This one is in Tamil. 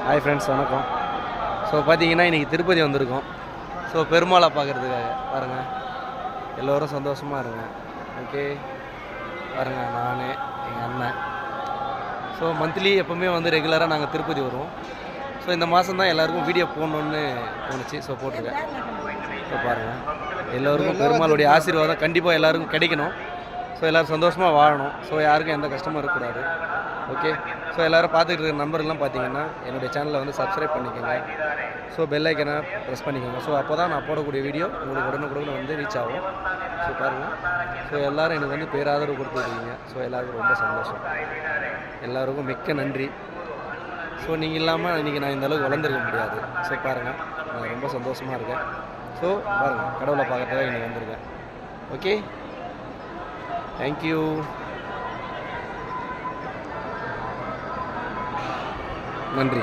ஹாய் ஃப்ரெண்ட்ஸ், வணக்கம். ஸோ பார்த்தீங்கன்னா இன்றைக்கி திருப்பதி வந்திருக்கோம். ஸோ பெருமாளை பார்க்குறதுக்காக பாருங்கள், எல்லோரும் சந்தோஷமாக இருங்க. ஓகே, பாருங்கள், நான் எங்கள் அண்ணன். ஸோ மந்த்லி எப்போவுமே வந்து ரெகுலராக நாங்கள் திருப்பதி வருவோம். ஸோ இந்த மாதம் தான் எல்லாேருக்கும் வீடியோ போடணுன்னு தோணுச்சு. ஸோ போட்டிருக்கேன். ஸோ பாருங்கள், எல்லோருக்கும் பெருமாளுடைய ஆசீர்வாதம் கண்டிப்பாக எல்லாருக்கும் கிடைக்கணும். ஸோ எல்லோரும் சந்தோஷமாக வாழணும். ஸோ யாருக்கும் எந்த கஷ்டமும் இருக்கக்கூடாது. ஓகே, ஸோ எல்லோரும் பார்த்துக்கிட்டு இருக்க நண்பர்கள்லாம் பார்த்தீங்கன்னா என்னுடைய சேனலை வந்து சப்ஸ்கிரைப் பண்ணிக்கோங்க. ஸோ பெல் ஐக்கனை ப்ரெஸ் பண்ணிக்கோங்க. ஸோ அப்போ தான் நான் போடக்கூடிய வீடியோ உங்களுக்கு உடனுக்குடன் வந்து ரீச் ஆகும். ஸோ பாருங்கள், ஸோ எல்லோரும் எனக்கு வந்து பேராதரவு கொடுத்துருக்கீங்க. ஸோ எல்லாருக்கும் ரொம்ப சந்தோஷம். எல்லாருக்கும் மிக்க நன்றி. ஸோ நீங்கள் இல்லாமல் இன்றைக்கி நான் இந்த அளவுக்கு வளர்ந்துருக்க முடியாது. ஸோ பாருங்கள், நான் ரொம்ப சந்தோஷமாக இருக்கேன். ஸோ பாருங்கள், கடவுளை பார்க்கறதுக்காக இன்றைக்கி வந்திருக்கேன். Okay, thank you. நன்றி.